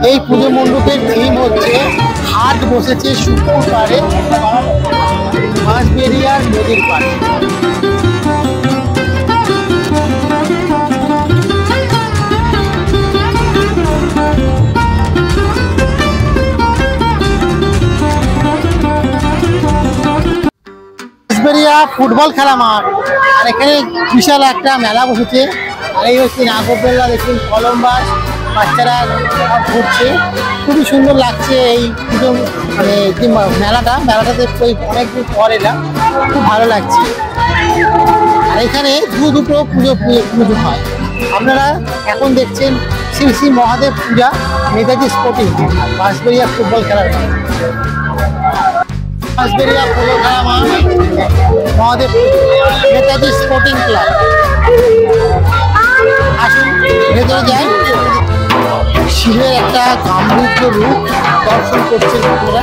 এই পুজো মণ্ডপের থিম হচ্ছে হাট বসেছে শুক্রবারে বাঁশবেড়িয়ার নদীর পাড়ে। বাঁশবেড়িয়া ফুটবল খেলা মাঠ, আর এখানে বিশাল একটা মেলা বসেছে। আর এই হচ্ছে নাগরদোল্লা, দেখুন কলম্বাস, বাচ্চারা ঘুরছে, খুবই সুন্দর লাগছে। এই পুজো মানে যে মেলাটাতে অনেকদিন পর এলাম, খুব ভালো লাগছে। আর এখানে দুটো পুজো হয়। আপনারা এখন দেখছেন শ্রী শ্রী মহাদেব পূজা, নেতাজি স্পোর্টিং, বাঁশবেড়িয়া ফুটবল খেলার মাঠ। বাঁশবেড়িয়া ফুটবল খেলা মাঠ, মহাদেব নেতাজি স্পোর্টিং ক্লাব। আসুন ভেতরে যাই। শিবের একটা গাম্ভীর্য রূপ দর্শন করছেন আপনারা।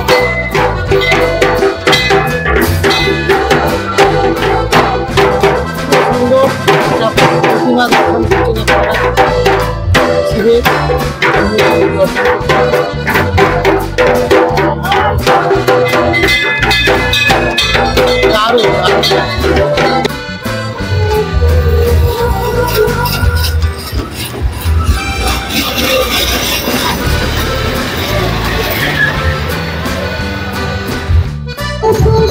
সুন্দর প্রতিমা দর্শন করছেন আপনারা। শিবের দারুণ।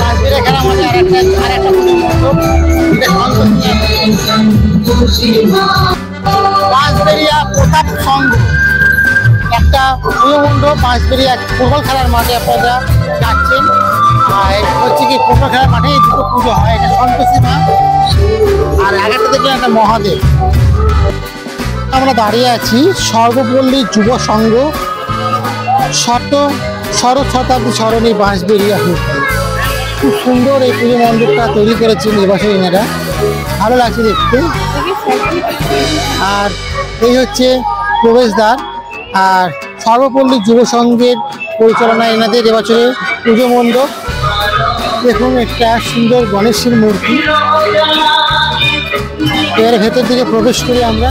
বাঁশবেড়িয়া খেলা মাঠে আরেকটা পুজো মণ্ডপ, বাঁশবেড়িয়া প্রতাপ সংঘ একটা পুজো মণ্ডপ। বাঁশবেড়িয়া ফুটবল খেলার মাঠে আপনারা যাচ্ছেন। হচ্ছে কি ফুটবল খেলার মাঠে এই দুটো পুজো হয়। এটা সন্তোষী মা, আর আগেরটা দেখলেন একটা মহাদেব। আমরা দাঁড়িয়ে আছি সর্বপল্লী যুব সংঘ শরৎ শতাব্দী সরণি বাঁশবেড়িয়া হুগলি। খুব সুন্দর এই পুজো মণ্ডপটা তৈরি করেছেন এবছর এনারা, ভালো লাগছে দেখতে। আর এই হচ্ছে প্রবেশদ্বার। আর সর্বপল্লী যুব সংঘের পরিচালনায় এনাদের এবছরের পুজো মণ্ডপ। দেখুন একটা সুন্দর গণেশের মূর্তি। এবারে ভেতর দিকে প্রবেশ করি আমরা।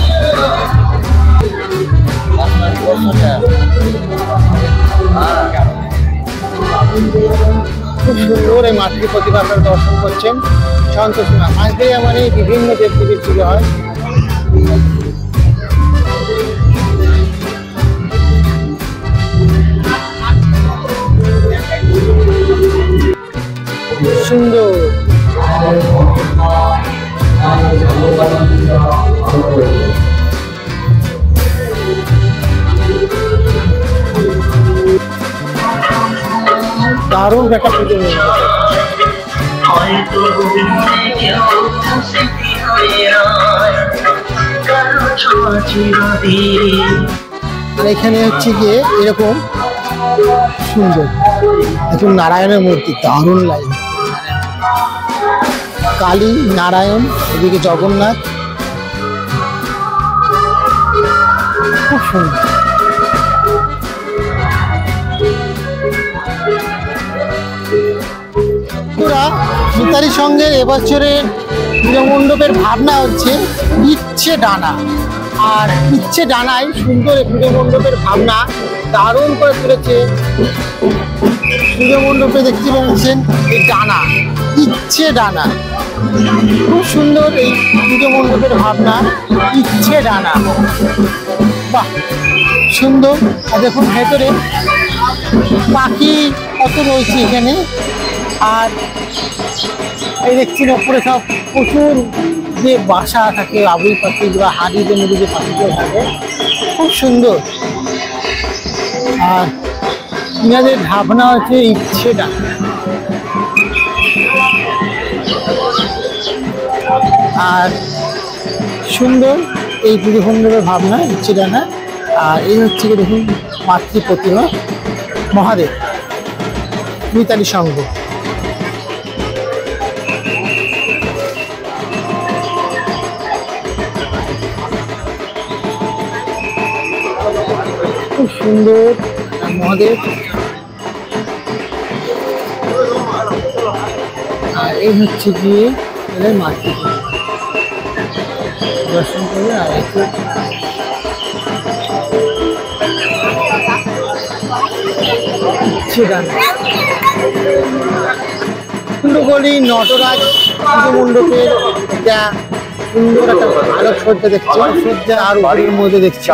খুব সুন্দর এই মাতৃ প্রতিমা আপনারা দর্শন করছেন। সন্তোষী মা, বাঁশবেড়িয়া মানে বিভিন্ন দেবদেবীর পুজো হয়। সুন্দর দারুণ একটা পুজো। আর এখানে হচ্ছে গিয়ে এরকম সুন্দর দেখুন নারায়ণের মূর্তি, দারুণ লাগে। কালী, নারায়ণ, এদিকে জগন্নাথ, খুব সুন্দর। মিতালি সঙ্গের এবছরের পুজো মণ্ডপের ভাবনা হচ্ছে ইচ্ছে ডানা। আর ইচ্ছে ডানায় সুন্দর পুজো মণ্ডপের ভাবনা দারুণ করে তুলেছে। পুজো মণ্ডপে দেখতে পাচ্ছেন এই ডানা, ইচ্ছে ডানা, খুব সুন্দর এই পুজো মণ্ডপের ভাবনা, ইচ্ছে ডানা, বাহ সুন্দর। আর দেখুন ভেতরে পাখি কত রয়েছে এখানে। আর এই দেখছেন ওপরে সব প্রচুর যে বাসা থাকে, আবুই পাখি বা হাড়িদের মধ্যে যে পাখিগুলো থাকে, খুব সুন্দর। আর ইনাদের ভাবনা হচ্ছে ইচ্ছে ডানা। আর সুন্দর এই পুজো মণ্ডপের ভাবনা, ইচ্ছে ডানা। আর এই হচ্ছে কি দেখুন মাতৃ প্রতিমা মহাদেব, মিতালি সংঘ। খুব সুন্দর মহাদেব। আর এই হচ্ছে গিয়ে মাতৃ দর্শন করে। আর একটু কুণ্ডগলি নটরাজ পুজো মণ্ডপের এটা সুন্দর একটা আলোকসজ্জা দেখছি, সজ্জা আর বাড়ির মধ্যে দেখছি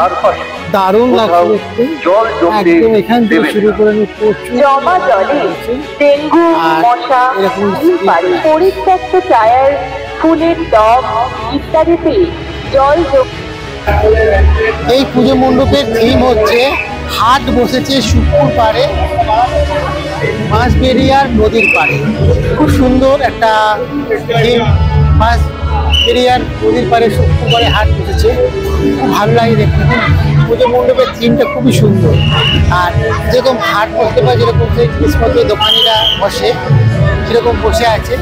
দারুণ লাগছে দেখতে। একদম এখান থেকে শুরু করে পরিত্যক্ত টায়ার, ফুলের টব ইত্যাদিতে জল। এই পুজো মণ্ডপের থিম হচ্ছে হাট বসেছে শুকুর পাড়ে, বাঁশবেড়িয়ার নদীর পাড়ে। খুব সুন্দর একটা থিম, বাঁশবেড়িয়ার নদীর পাড়ে শুকুর পাড়ে হাট বসেছে, খুব ভালো লাগে দেখতে। পুজো মণ্ডপের থিমটা খুবই সুন্দর। আর যেরকম হাট বসতে পারে, যেরকম সেই জিনিসপত্র দোকানিরা বসে সেরকম বসে আছে।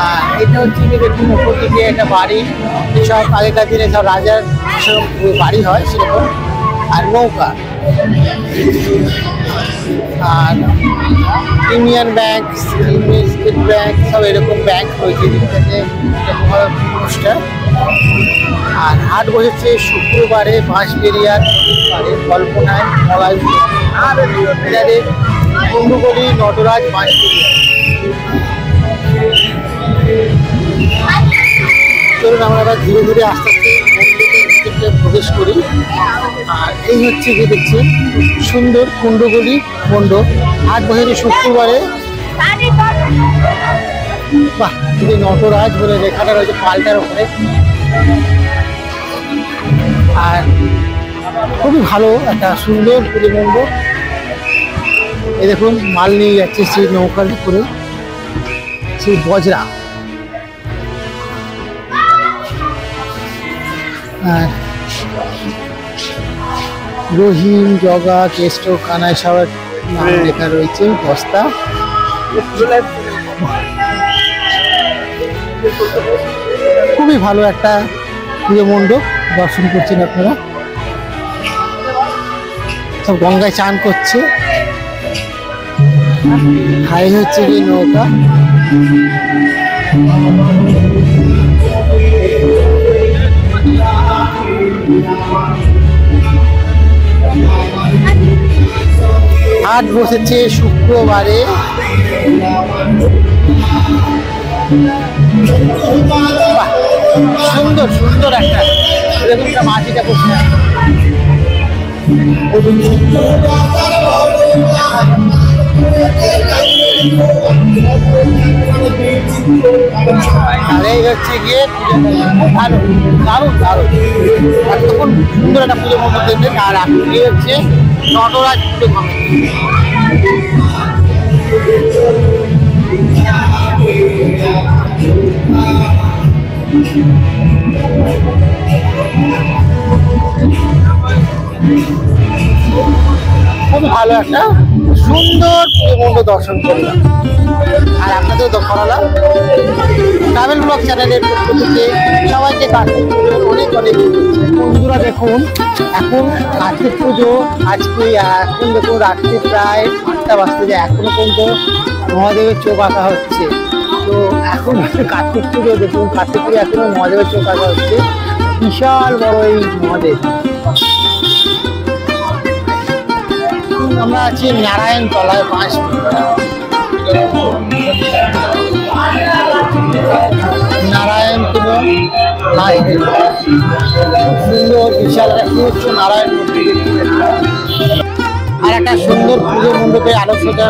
আর এটা হচ্ছে কি দেখুন, উপর দিকে একটা বাড়ি, সব আগেকার দিনে সব রাজার সেরকম বাড়ি হয় সেরকম। আর নৌকা, আর ইউনিয়ন ব্যাংক, স্টেট ব্যাংক, সব এরকম ব্যাংক রয়েছে অনুষ্ঠান। আর হাট বসেছে শুক্রবারে বাঁশবেড়িয়ার পাড়ে, কল্পনায় মলাই কুণ্ডগলি নটরাজ বাঁশবেড়িয়া। চলুন আমরা আবার ধীরে ধীরে আস্তে আস্তে প্রবেশ করি। আর এই হচ্ছে যে দেখছেন সুন্দর কুণ্ডগলি মণ্ডপ, হাট বসেছে শুক্রবারে। বাহ, যদি নটরাজ বলে লেখাটা রয়েছে পাল্টার উপরে। আর খুবই ভালো একটা সুন্দর পুজো মণ্ডপ। এই দেখুন মাল নিয়ে যাচ্ছে সেই নৌকার উপরে, সেই বজরা। আর রহিম, জগা, কেষ্ট, কানাই সবার নাম লেখা রয়েছে, বস্তা। খুবই ভালো একটা পুজো মণ্ডপ, দর্শন করছেন আপনারা। সব গঙ্গায় চান করছে, হাই হচ্ছে কি নৌকা। হাট বসেছে শুক্রবারে। সুন্দর সুন্দর একটা দেখুন, একটা মাটিটা বসে আছে। আর এই হচ্ছে গিয়ে ভালো, দারুণ দারুণ, এতক্ষণ সুন্দর একটা পুজো মণ্ডপ দেখলেন। আর আপনি হচ্ছে নটরাজ পুজো কমিটি। খুব ভালো একটা সুন্দর পুজো মণ্ডপ দর্শন করলাম। আর আপনাদের করালাম ট্রাভেল ব্লগ চ্যানেলের পক্ষ থেকে সবাইকে কার্তিক পুজোর অনেক অনেক বন্ধুরা। দেখুন এখন কার্তিক পুজো আজকে, এখন দেখুন রাত্রি প্রায় 8টা বাজতে যায়, এখনো পর্যন্ত মহাদেবের চোখ আঁকা হচ্ছে। তো এখন কার্তিক পুজো, দেখুন কার্তিক পুজো এখনো মহাদেবের চোখ আঁকা হচ্ছে। বিশাল বড় এই মহাদেব। আমরা আছি নারায়ণ তলায়, নারায়ণ সুন্দর বিশাল একটা নারায়ণ মন্দির। আর একটা সুন্দর পুজো মণ্ডপে আলোচনা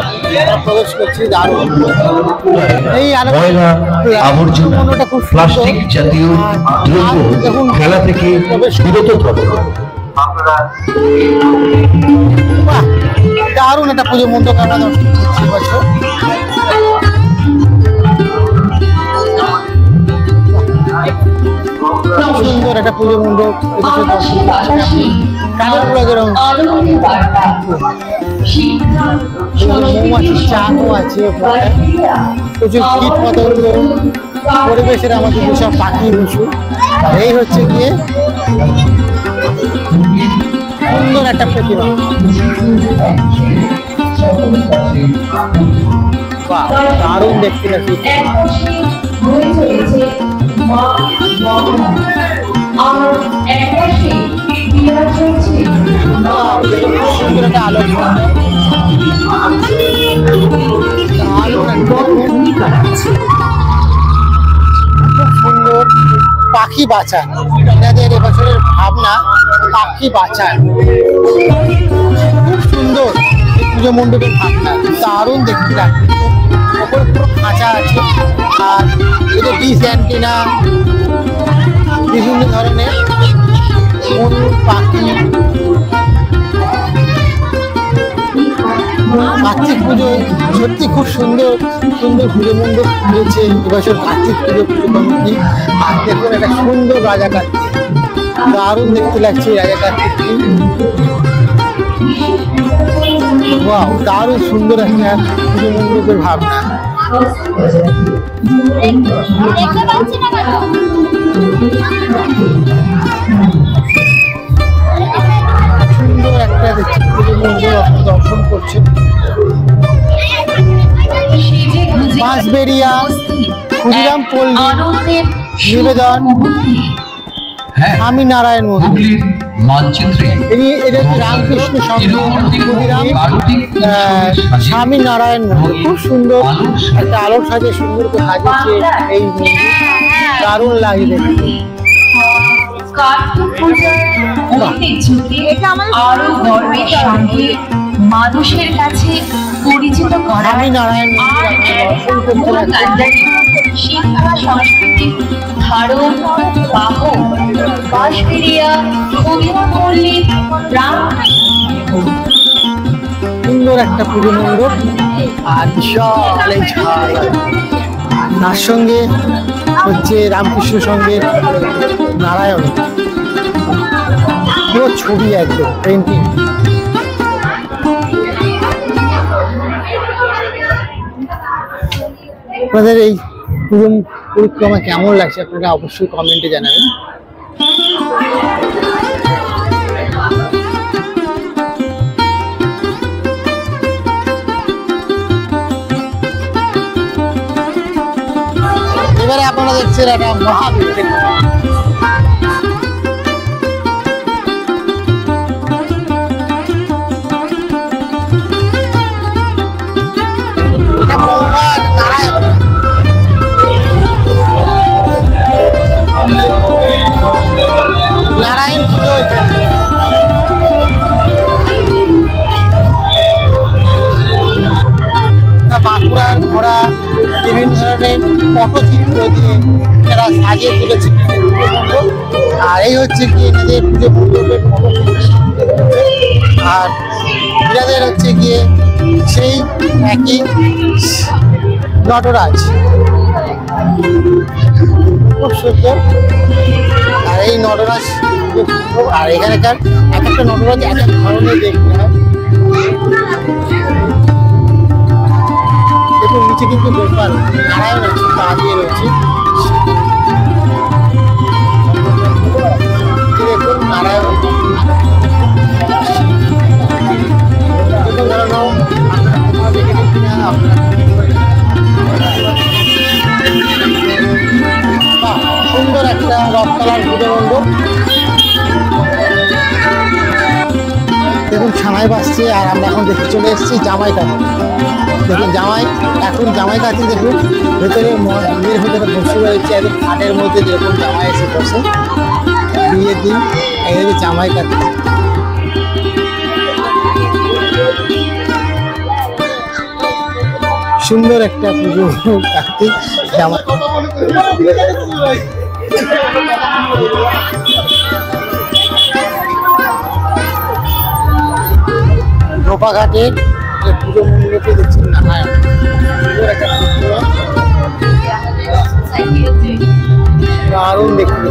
প্রবেশ করছি, দারুণ। এই আবর্জনা, প্লাস্টিক জাতীয় দ্রব্য ফেলা থেকে বিরত থাকুন। দারুণ একটা পুজো মণ্ডপ আমরা দর্শন করছি বছর। সুন্দর একটা পুজো মণ্ডপ মৌমাছির চাকও আছে, প্রচুর কীট পতঙ্গ, পরিবেশের আমাদের যেসব পাখি পশু। এই হচ্ছে গিয়ে সুন্দর একটা প্রতিমা। দারুণ দেখতে লাগছে। আর একপাশে বিরাজ করছে সুন্দর একটা আলো খুব সুন্দর পাখি বাঁচান, এনাদের এবছরের ভাবনা পাখি বাঁচান। খুব সুন্দর পুজো মণ্ডপের ভাবনা, দারুণ দেখতে লাগবে। ওপরে পুরো খাঁচা আছে, আর এটা ডিশ অ্যান্টেনা, বিভিন্ন ধরনের পাখি। কার্তিক পুজোয় সত্যি খুব সুন্দর সুন্দর পুজো মণ্ডপ হয়েছে এবছর কার্তিক পুজো কমিটি। আর দেখুন একটা সুন্দর রাজা কার্তিক, দারুণ দেখতে লাগছে রাজা কার্তিকটি। ওয়াও, দারুণ সুন্দর একটা পুজো মণ্ডপের ভাবনা। সুন্দর একটা দেখছি পুজো মণ্ডপ আপনি দর্শন করছেন। বাঁশবেড়িয়া ক্ষুদিরাম পল্লী নিবেদন স্বামীনারায়ণ মন্দির মানচিত্রে এটা হচ্ছে রামকৃষ্ণ ক্ষুদিরাম স্বামীনারায়ণ মন্দির। খুব সুন্দর একটা আলোর সাজে সুন্দর করে সাজিয়েছে এই মন্দির, দারুণ লাগে দেখতে। আরো গর্বের সঙ্গে মানুষের কাছে পরিচিত করা স্বামীনারায়ণ শিক্ষা সংস্কৃতির ধারণ বাহক বাঁশবেড়িয়া ক্ষুদিরাম পল্লী সুন্দর একটা পুজো মণ্ডপ, আর বিশাল এই ঝাল, তার সঙ্গে হচ্ছে রামকৃষ্ণ সঙ্গের নারায়ণ, পুরো ছবি একদম পেন্টিং। আপনাদের এই পুজো পরিক্রমা কেমন লাগছে আপনারা অবশ্যই কমেন্টে জানাবেন। এবারে আপনারা দেখছেন একটা মহাবীর, নারায়ণ পুজো বাঁকুড়ার ঘোড়া বিভিন্ন ধরনের পটচিত্র দিয়ে এরা সাজিয়ে তুলেছে। আর এই হচ্ছে কি এনাদের পুজো মণ্ডপের আর এনাদের হচ্ছে গিয়ে সেই একই নটরাজ, খুব সুন্দর। আর এই নটরাজ, আর এখানকার এক একটা নটরাজ এক এক ধরনের দেখতে হয়। দেখুন নিচে কিন্তু গোপাল নারায়ণ আছে, পা দিয়ে রয়েছে। দেখুন নারায়ণ সুন্দর একটা রথতলার পুজো মণ্ডপ। দেখুন ছানাই বাজছে, আর আমরা এখন দেখতে চলে এসেছি জামাই কাঠি। দেখুন জামাই, এখন জামাই কাঠি দেখুন ভেতরে মন্দিরের ভেতরে বসে রয়েছে, একদম খাটের মধ্যে দেখুন জামাই এসে বসে বিয়ের দিন। এই হচ্ছে জামাই কাঠি। সুন্দর একটা পুজো কার্তিক জামাই। রোপাঘাটের পুজো মণ্ডপে দেখছেন নারায়ণ, দারুণ দেখতে।